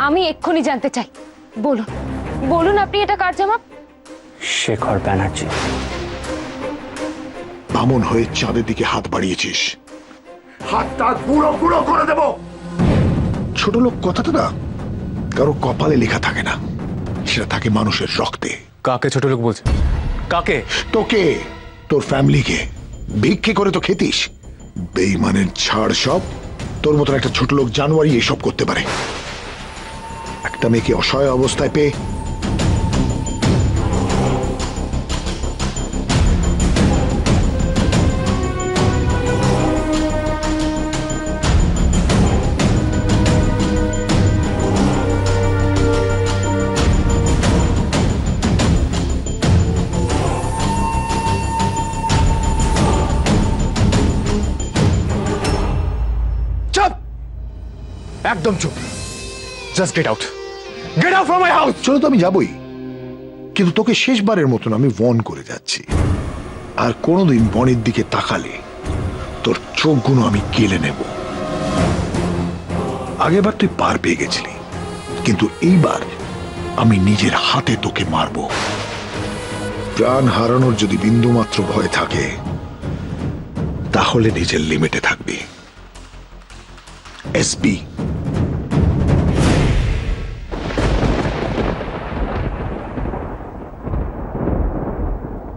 আমি এক্ষুনি জানতে চাই। বলুন বলুন, আপনি এটা কার জামা? শেখর ব্যানার্জি। বামন হয়ে চাঁদের দিকে হাত বাড়িয়েছিস, হাতটা গুঁড়ো গুঁড়ো করে দেব। ছোট লোক কথাটা না কারো কপালে লেখা থাকে না, সেটা থাকে মানুষের রক্তে। কাকে ছোট লোক বলছে? কাকে? তোকে, তোর ফ্যামিলিকে। ভিক্ষে করে তো খেতিস। বেঈমানের ছাড় সব। তোর মতন একটা ছোট লোক জানোয়ারই এসব করতে পারে। একটা মেয়েকে অসহায় অবস্থায় পেয়ে একদম চুপ। Just get out, get out from my house. চলো তো আমি যাবই, কিন্তু তোকে শেষবারের মতন আমি ওয়ার্ন করে যাচ্ছি। আর কোনোদিন বনের দিকে তাকালে তোর চোখগুলো আমি কেলে নেব। আগেরবার তুই পার পেয়ে গেছিলি, কিন্তু এইবার আমি নিজের হাতে তোকে মারব। প্রাণ হারানোর যদি বিন্দুমাত্র ভয় থাকে তাহলে নিজের লিমিটে থাকবি। এসপি।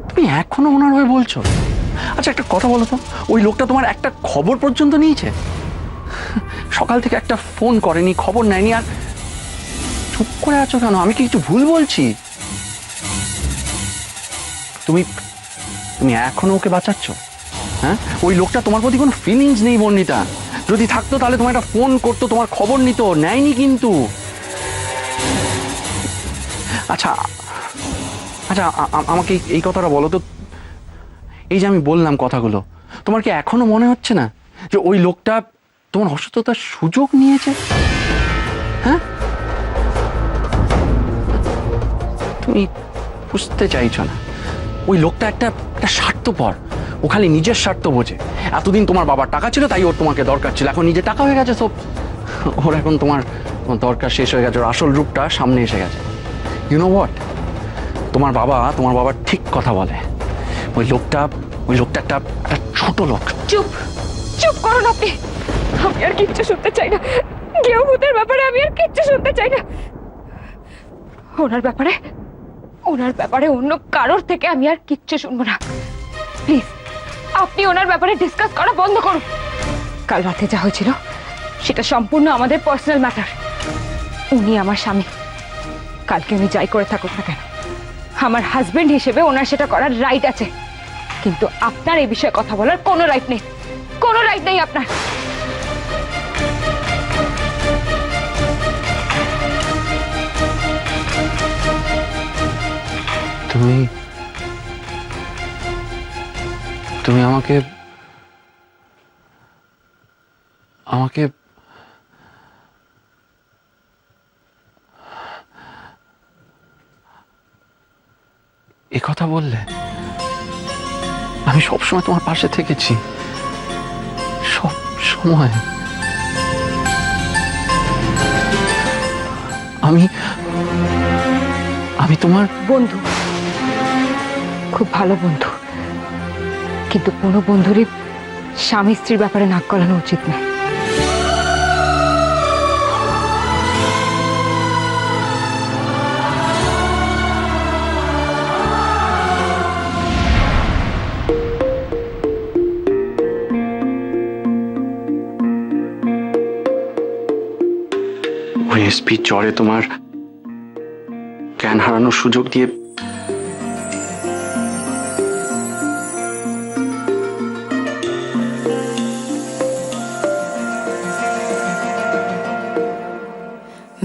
তুমি এখনো ওনার হয়ে বলছো? আচ্ছা একটা কথা বলো তো, ওই লোকটা তোমার একটা খবর পর্যন্ত নিয়েছে? সকাল থেকে একটা ফোন করেনি, খবর নেয়নি, আর চুপ করে আছো কেন? আমি কি কিছু ভুল বলছি? তুমি তুমি এখনো ওকে বাঁচাচ্ছ? হ্যাঁ, ওই লোকটা তোমার প্রতি কোনো ফিলিংস নেই বর্ণিতা। যদি থাকতো তাহলে তোমার একটা ফোন করতো, তোমার খবর নিত, নেয়নি কিন্তু। আচ্ছা আচ্ছা আমাকে এই কথাটা বলো তো, এই যে আমি বললাম কথাগুলো, তোমার কি এখনো মনে হচ্ছে না যে ওই লোকটা তোমার অসুস্থতার সুযোগ নিয়েছে? হ্যাঁ, তুমি বুঝতে চাইছো না। ওই লোকটা একটা স্বার্থপর। ও খালি নিজের স্বার্থ বোঝে। এতদিন তোমার বাবার টাকা ছিল তাই ওর তোমাকে দরকার ছিল, এখন নিজের টাকা হয়ে গেছে সব, ওর এখন তোমার দরকার শেষ হয়ে গেছে, ওর আসল রূপটা সামনে এসে গেছে। ইউ নো হোয়াট, তোমার বাবা ঠিক কথা বলে। ওই লোকটা একটা ছোট লোক। চুপ চুপ করুন আপনি। আমি আর কিচ্ছু শুনতে চাই না। কেউ ভূতের ব্যাপারে আমি আর কিচ্ছু শুনতে চাই না। ওনার ব্যাপারে অন্য কারোর থেকে আমি আর কিচ্ছু শুনবো না। প্লিজ আপনি ওনার ব্যাপারে ডিসকাস করা বন্ধ করুন। কাল রাতে যা হয়েছিল সেটা সম্পূর্ণ আমাদের পার্সোনাল ম্যাটার। উনি আমার স্বামী, কালকে উনি যাই করে থাকুক না কেন, আমার হাজবেন্ড হিসেবে ওনার সেটা করার রাইট আছে। কিন্তু আপনার এই বিষয়ে কথা বলার কোনো রাইট নেই, কোনো রাইট নেই আপনার। তুমি আমাকে এ কথা বললে? আমি সবসময় তোমার পাশে থেকেছি, সব সময়। আমি তোমার বন্ধু, খুব ভালো বন্ধু, কিন্তু কোনো বন্ধুরই স্বামী স্ত্রীর ব্যাপারে নাক গলানো উচিত নয়। ওই এসপি জ্বরে তোমার জ্ঞান হারানোর সুযোগ দিয়ে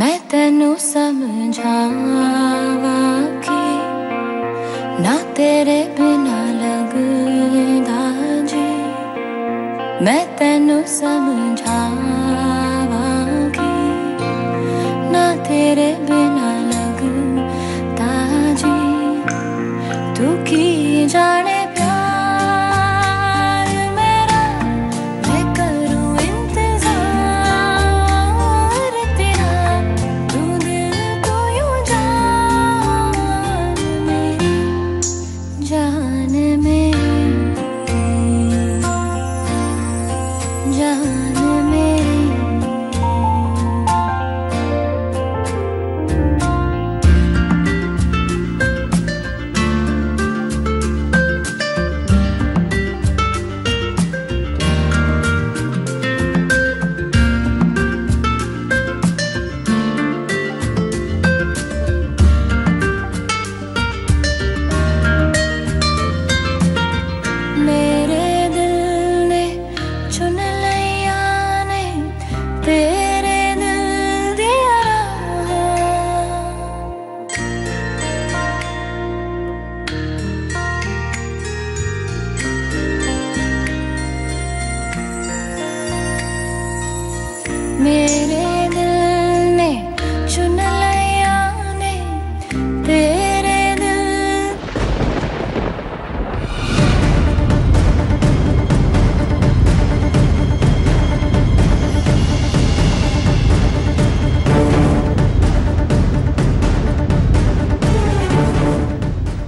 मैं तेनू समझावा कि ना तेरे बिना लगदा जी। मैं तेनू समझावा कि ना तेरे बिना लगदा जी। तू की जाने प्यार मेरा, मैं करूं इंतजार तेरा। तू मेरे दिल ने चुन लिया ने तेरे दिल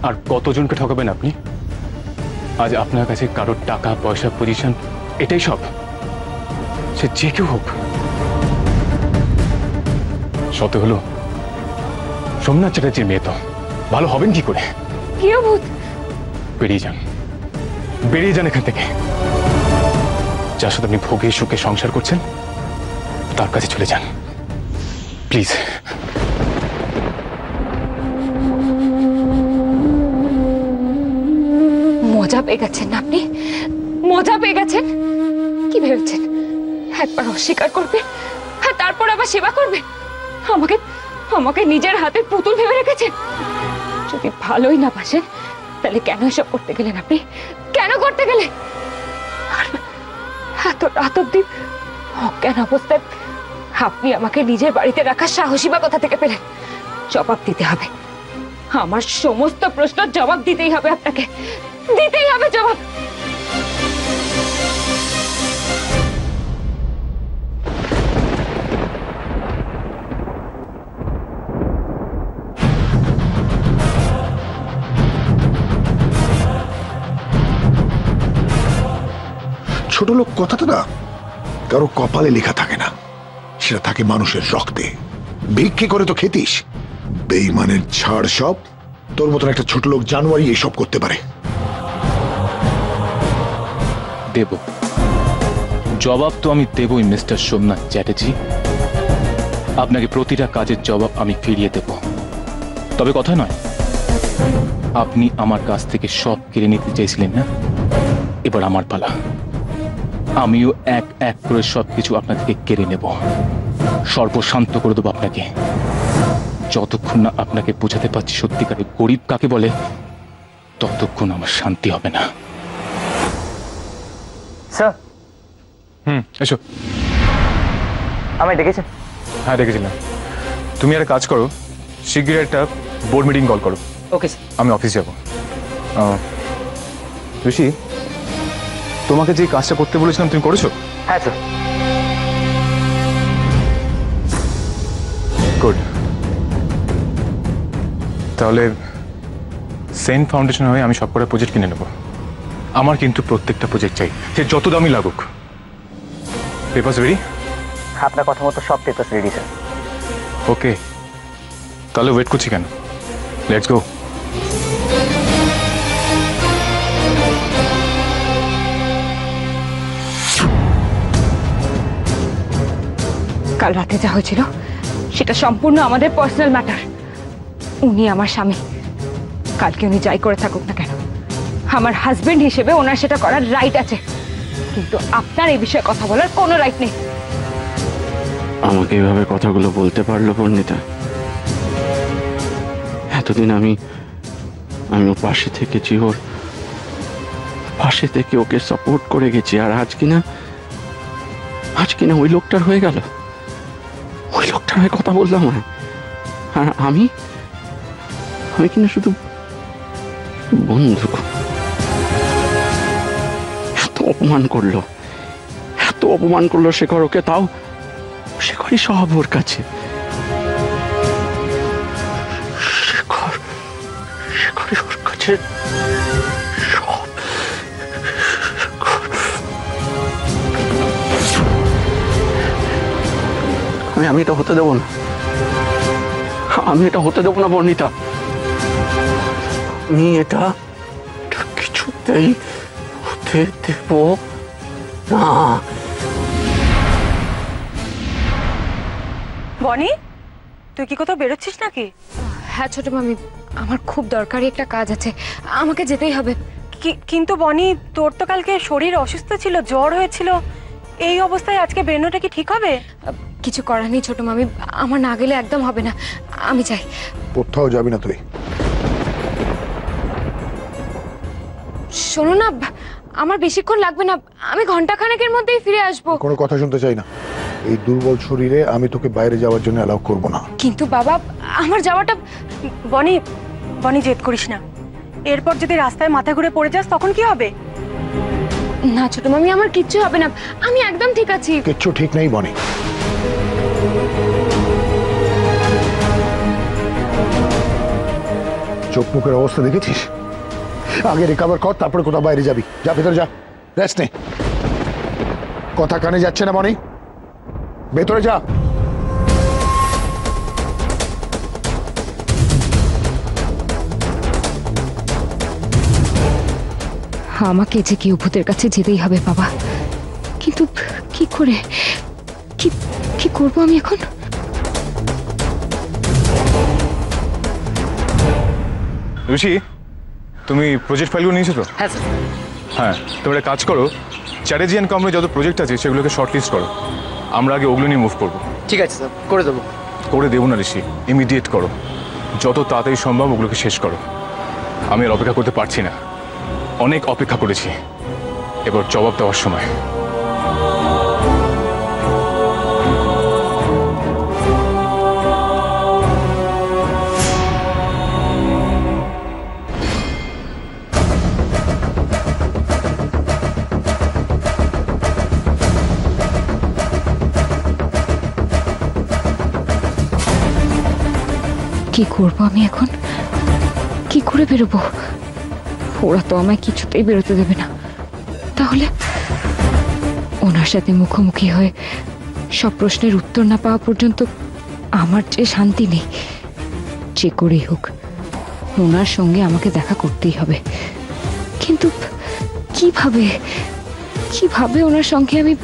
আর কতজনকে ঠকাবেন আপনি? আজ আপনার কাছে কারোর টাকা পয়সা পজিশন এটাই সব? সে যে কেউ হোক। সত হলো সোমনাথ চ্যাটার্জির মেয়ে, তো ভালো হবেন কি করে? কি অভূত! বেরিয়ে যান, বেরিয়ে যান এখান থেকে। যার সাথে আপনি ভোগে সুখে সংসার করছেন তার কাছে চলে যান প্লিজ। মজা পেয়ে গেছেন না আপনি? মজা পেয়ে গেছেন? কি ভেবেছেন একবার অস্বীকার করবে আর তারপর আবার সেবা করবে? আমাকে আমাকে নিজের হাতের পুতুল ভেবে রেখেছেন। যদি ভালোই না বাসেন তাহলে কেন এসব করতে গেলেন আপনি? কেন করতে গেলেন? আর এত রাত অব্দি অজ্ঞান অবস্থায় আপনি আমাকে নিজের বাড়িতে রাখার সাহসী বা কোথা থেকে পেলেন? জবাব দিতে হবে। আমার সমস্ত প্রশ্নের জবাব দিতেই হবে আপনাকে, দিতেই হবে জবাব। ছোট লোক কথাটা না কারো কপালে লেখা থাকে না, সেটা থাকে মানুষের রক্তে। ভিক্ষে করে তো খেতিস, বেঈমানের ছাড় সব। তোর মতন একটা ছোট লোক জানুয়ারি এসব করতে পারে? দেব জবাব তো আমি দেবই মিস্টার সোমনাথ চ্যাটার্জি। আপনাকে প্রতিটা কাজের জবাব আমি ফিরিয়ে দেব। তবে কথা নয়, আপনি আমার কাছ থেকে সব কেড়ে নিতে চাইছিলেন না? এবার আমার পালা। আমিও এক এক করে সবকিছু আপনার থেকে কেড়ে নেব, সর্বশান্ত করে দেবো আপনাকে। যতক্ষণ না আপনাকে বোঝাতে পারছি সত্যিকারের গরিব কাকে বলে, ততক্ষণ আমার শান্তি হবে না। স্যার, এসো। আমায় ডেকেছেন? হ্যাঁ দেখেছিলাম। তুমি একটা কাজ করো, শিগগিরই একটা বোর্ড মিটিং কল করো। Okay sir. আমি অফিস যাব। ঋষি, তোমাকে যে কাজটা করতে বলেছিলাম তুমি করেছো? হ্যাঁ স্যার। গুড। তাহলে সেন্ট ফাউন্ডেশন হয়ে আমি সব কটা প্রজেক্ট কিনে নেব। আমার কিন্তু প্রত্যেকটা প্রজেক্ট চাই, সে যত দামি লাগুক। Papers ready? আপনার কথা মতো সব পেপারস রেডি স্যার। ওকে, তাহলে ওয়েট করছি কেন? Let's go. কাল রাতে যা হয়েছিল সেটা সম্পূর্ণ আমাদের পার্সোনাল ম্যাটার। উনি আমার স্বামী, কালকে উনি যাই করে থাকুক না কেন, আমার হাজবেন্ড হিসেবে ওনার সেটা করার রাইট আছে। কিন্তু আপনার এই বিষয়ে কথা বলার কোনো রাইট নেই। আমাকে এভাবে কথাগুলো বলতে পারলো পর্ণিতা? এতদিন আমি ওর পাশে থেকেছি, ওর পাশে থেকে ওকে সাপোর্ট করে গেছি, আর আজ কিনা ওই লোকটার হয়ে গেল, ওই লোকটার হয়ে কথা বললাম। আর আমি কিনা শুধু বন্ধু। এত অপমান করলো শেখর ওকে, তাও শেখরই সব ওর কাছে। শেখরই ওর কাছে সব। আমি এটা হতে দেবো না, আমি এটা হতে দেবো না বর্ণিতা। আমি এটা কিছুতেই হতে দেব না। বনি, তুই কি কোথাও বেরোচ্ছিস নাকি? হ্যাঁ ছোট মামি, আমার খুব দরকারি একটা কাজ আছে, আমাকে যেতেই হবে। কিন্তু বনি, তোর তো কালকে শরীর অসুস্থ ছিল, জ্বর হয়েছিল, এই অবস্থায় আজকে বেরোনোটা কি ঠিক হবে? কিছু করার নেই ছোট মামি, আমার না গেলে একদম হবে না, আমি চাই। কোথাও যাবি না তুই। শোনো না, আমার বেশিক্ষণ লাগবে না, আমি ঘন্টাখানেকের মধ্যেই ফিরে আসবো। কোনো কথা শুনতে চাই না, এই দুর্বল শরীরে আমি তোকে বাইরে যাওয়ার জন্য অ্যালাউ করব না। কিন্তু বাবা, আমার যাওয়াটা... বনি, বনি জেদ করিস না। এরপর যদি রাস্তায় মাথা ঘুরে পড়ে যাস তখন কি হবে? না ছোট মামি, আমার কিচ্ছু হবে না, আমি একদম ঠিক আছি। কিচ্ছু ঠিক নেই বনি। চোখ মুখের অবস্থা দেখেছিস? আগে রিকভার কর, তারপরে কোথাও বাইরে যাবি। যা ভেতরে যা, রেস্ট নে। কথা কানে যাচ্ছে না বনি, ভেতরে যা। আমাকে যে কেউ ভূতের কাছে যেতেই হবে বাবা, কিন্তু কি করে, কি করব আমি এখন? ঋষি, তুমি প্রজেক্ট ফাইলগুলো নিয়েছো তো? হ্যাঁ স্যার। হ্যাঁ, তুমি একটা কাজ করো, চ্যাটার্জি অ্যান্ড কোম্পানি যত প্রজেক্ট আছে সেগুলোকে শর্ট লিস্ট করো। আমরা আগে ওগুলো নিয়ে মুভ করবো। ঠিক আছে স্যার, করে দেবো। করে দেবো না ঋষি, ইমিডিয়েট করো, যত তাড়াতাড়ি সম্ভব ওগুলোকে শেষ করো। আমি আর অপেক্ষা করতে পারছি না, অনেক অপেক্ষা করেছি, এবার জবাব দেওয়ার সময়। কি করব আমি এখন? কি করে বেরোবো? ওরা তো আমায় কিছুতেই বেরোতে দেবে না। তাহলে ওনার সাথে মুখোমুখি হয়ে সব প্রশ্নের উত্তর না পাওয়া পর্যন্ত আমার যে শান্তি নেই। যে করেই হোক ওনার সঙ্গে আমাকে দেখা করতেই হবে, কিন্তু কিভাবে ওনার সঙ্গে আমি...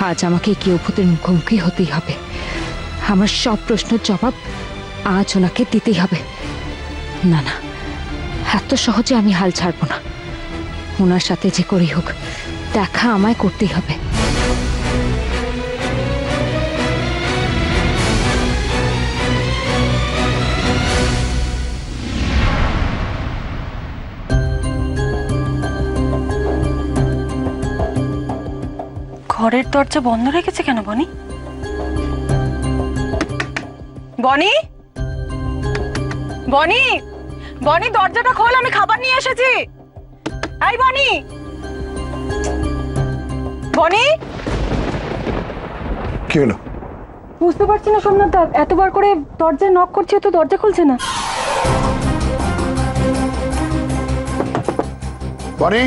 আজ আমাকে কি ভূতের মুখোমুখি হতেই হবে। আমার সব প্রশ্নের জবাব আজ ওনাকে দিতেই হবে। না না, এত সহজে আমি হাল ছাড়বো না। ওনার সাথে যে করেই হোক দেখা আমায় করতেই হবে। ঘরের দরজা বন্ধ রেখেছে কেন বনি? বনি, বনি, বনি, দরজাটা খোল, আমি খাবার নিয়ে এসেছি। এই বনি, বনি। কি হলো? বুঝতে পারছি না সোমনাথ দা, এতবার করে দরজায় নক করছি তো দরজা খুলছে না। বনি,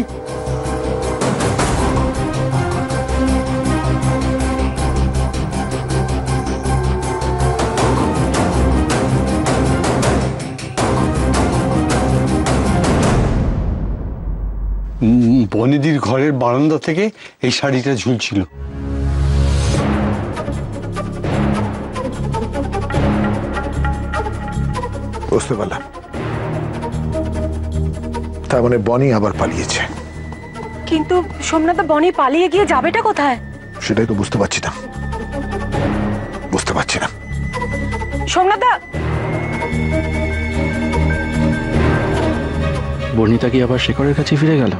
বনিদির ঘরের বারান্দা থেকে এই শাড়িটা ঝুলছিল। বুঝতে পারলাম, তার মানে বনি আবার পালিয়েছে। কিন্তু সোমনাথ দা, বনি পালিয়ে গিয়ে যাবেটা কোথায়? সেটাই তো বুঝতে পারছি না, বুঝতে পারছি না। সোমনাথ দা, বর্ণিতা কি আবার শেখরের কাছে ফিরে গেল?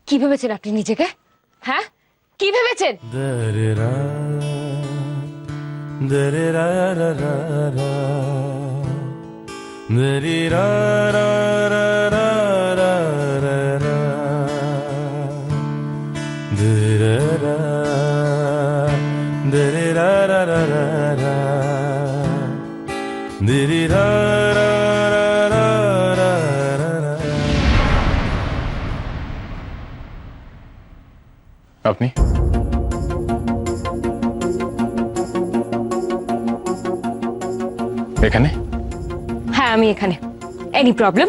কি ভেবেছেন আপনি নিজেকে? হ্যাঁ, কি ভেবেছেন? আপনি এখানে? হ্যাঁ, আমি এখানে। Any problem?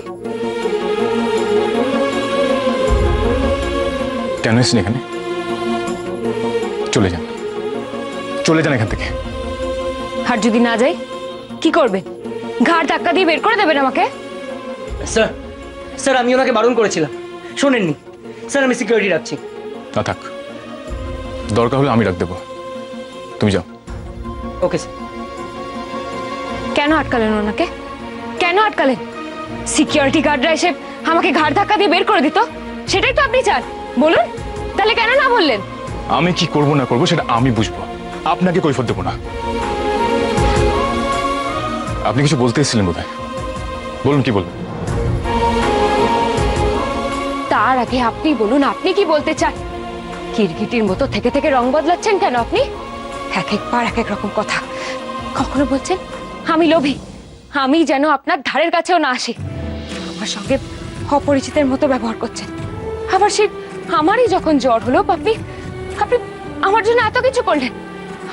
কেন এসেছেন এখানে? চলে যান, চলে যান এখান থেকে। আর যদি না যাই কি করবেন? ঘাড় ধাক্কা দিয়ে বের করে দেবেন আমাকে? স্যার, স্যার আমি ওনাকে বারণ করেছিলাম, শোনেননি। স্যার আমি সিকিউরিটি রাখছি। না থাক, দরকার হলে আমি রাখ দেবো, তুমি যাও। Okay sir. কেন আটকালেন ওনাকে? কেন আটকালেন? সিকিউরিটি গার্ডরা এসে আমাকে ঘাড় ধাক্কা দিয়ে বের করে দিত, সেটাই তো আপনি চান। বলুন তাহলে কেন না বললেন? আমি কি করব না করব সেটা আমি বুঝবো, আপনাকে কৈফিয়ত দেবো না। আপনি কিছু বলতে এসেছিলেন বোধহয়, বলুন কি বলবেন। তার আগে আপনি বলুন, আপনি কি বলতে চান? কিরকিটির মতো থেকে থেকে রং বদলাচ্ছেন কেন আপনি? এক একবার এক এক রকম কথা। কখনো বলছেন আমি লোভী, আমি যেন আপনার ধারের কাছেও না আসি। আমার সঙ্গে অপরিচিতের মতো ব্যবহার করছেন। আবার সে আমারই যখন জ্বর হলো আপনি আপনি আমার জন্য এত কিছু করলেন,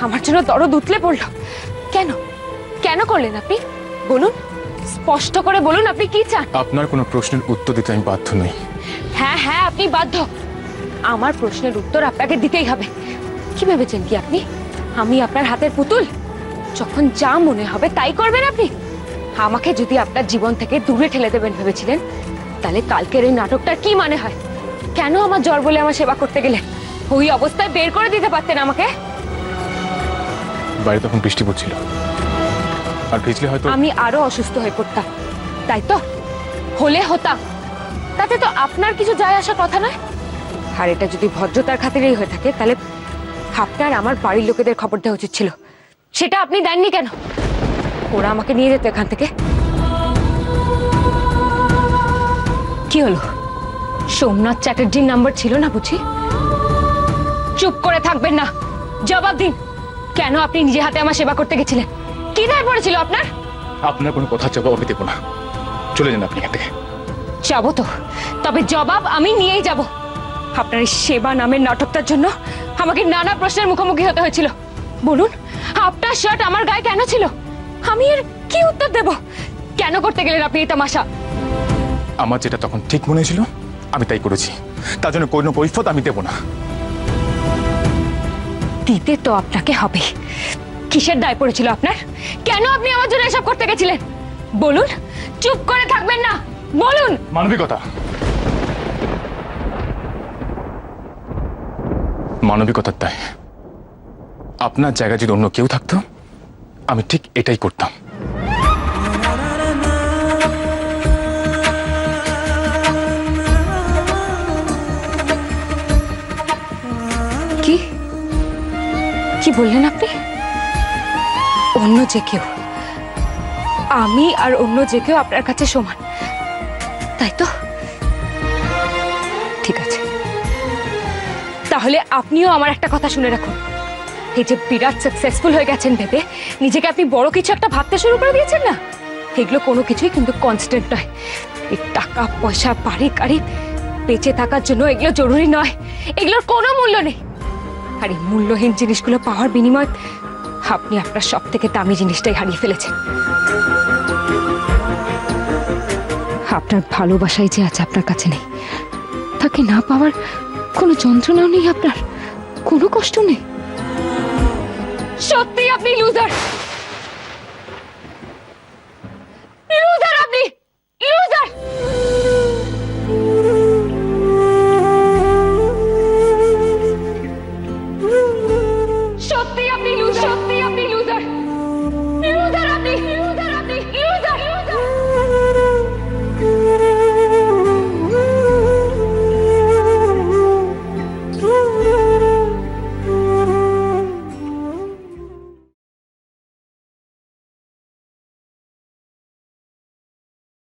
আমার জন্য দরদ উতলে পড়লো। কেন কেন করলেন আপনি? বলুন, স্পষ্ট করে বলুন আপনি কি চান। আপনার কোনো প্রশ্নের উত্তর দিতে আমি বাধ্য নই। হ্যাঁ হ্যাঁ, আপনি বাধ্য। আমার প্রশ্নের উত্তর আপনাকে দিতেই হবে। কি ভেবেছেন কি আপনি আমি আপনার হাতের পুতুল? যখন যা মনে হবে তাই করবেন আপনি। আমাকে যদি আপনার জীবন থেকে দূরে ঠেলে দেবেন ভেবেছিলেন, তাহলে কালকের এই নাটকটার কি মানে হয়? কেন আমার জ্বর বলে আমার সেবা করতে গেলেন? ওই অবস্থায় বের করে দিতে পারতেন আমাকে। বাইরে তখন বৃষ্টি পড়ছিল, আর ভিজলে হয়তো আমি আরো অসুস্থ হয়ে পড়তাম, তাই তো? হলে হতাম, তাতে তো আপনার কিছু যায় আসার কথা নয়। আর এটা যদি ভদ্রতার খাতিরেই হয়ে থাকে, তাহলে আপনার আমার বাড়ির লোকেদের খবর দেওয়া উচিত ছিল। সেটা আপনি দেননি কেন? ওরা আমাকে নিয়ে যেত এখান থেকে। কি হলো? সোমনাথ চ্যাটার্জির নাম্বার ছিল না বুঝি? চুপ করে থাকবেন না, জবাব দিন। কেন আপনি নিজে হাতে আমার সেবা করতে গেছিলেন? কি দায় পড়েছিল আপনার? আপনার কোনো কথা জবাব আমি দেবো না, চলে যান আপনি এখান থেকে। যাবো তো, তবে জবাব আমি নিয়েই যাব। আপনার এই সেবা নামের নাটকটার জন্য আমাকে নানা প্রশ্নের মুখোমুখি হতে হয়েছিল। বলুন, আপনার শার্ট আমার গায়ে কেন ছিল? আমি এর কি উত্তর দেব? কেন করতে গেলেন আপনি এই তামাশা? আমার যেটা তখন ঠিক মনে ছিল আমি তাই করেছি, তার জন্য কোনো কৈফিয়ত আমি দেবো না। দিতে তো আপনাকে হবে। কিসের দায় পড়েছিল আপনার? কেন আপনি আমার জন্য এসব করতে গেছিলেন? বলুন, চুপ করে থাকবেন না, বলুন। মানবিকতা, মানবিকতার দায়। আপনার জায়গায় যদি অন্য কেউ থাকতো আমি ঠিক এটাই করতাম। কি কি বললেন আপনি? অন্য যে কেউ? আমি আর অন্য যে কেউ আপনার কাছে সমান, তাই তো? ঠিক আছে, তাহলে আপনিও আমার একটা কথা শুনে রাখুন। এই যে বিরাট সাকসেসফুল হয়ে গেছেন ভেবে নিজেকে আপনি বড় কিছু একটা ভাবতে শুরু করে দিয়েছেন না, এগুলো কোনো কিছুই কিন্তু কনস্ট্যান্ট নয়। এই টাকা পয়সা বাড়ি গাড়ি বেঁচে থাকার জন্য এগুলো জরুরি নয়, এগুলোর কোনো মূল্য নেই। আর এই মূল্যহীন জিনিসগুলো পাওয়ার বিনিময়ে আপনি আপনার সব থেকে দামি জিনিসটাই হারিয়ে ফেলেছেন। আপনার ভালোবাসাই যে আছে আপনার কাছে নেই, তাকে না পাওয়ার কোনো যন্ত্রণাও নেই, আপনার কোনো কষ্ট নেই। সত্যি আপনি লুজার।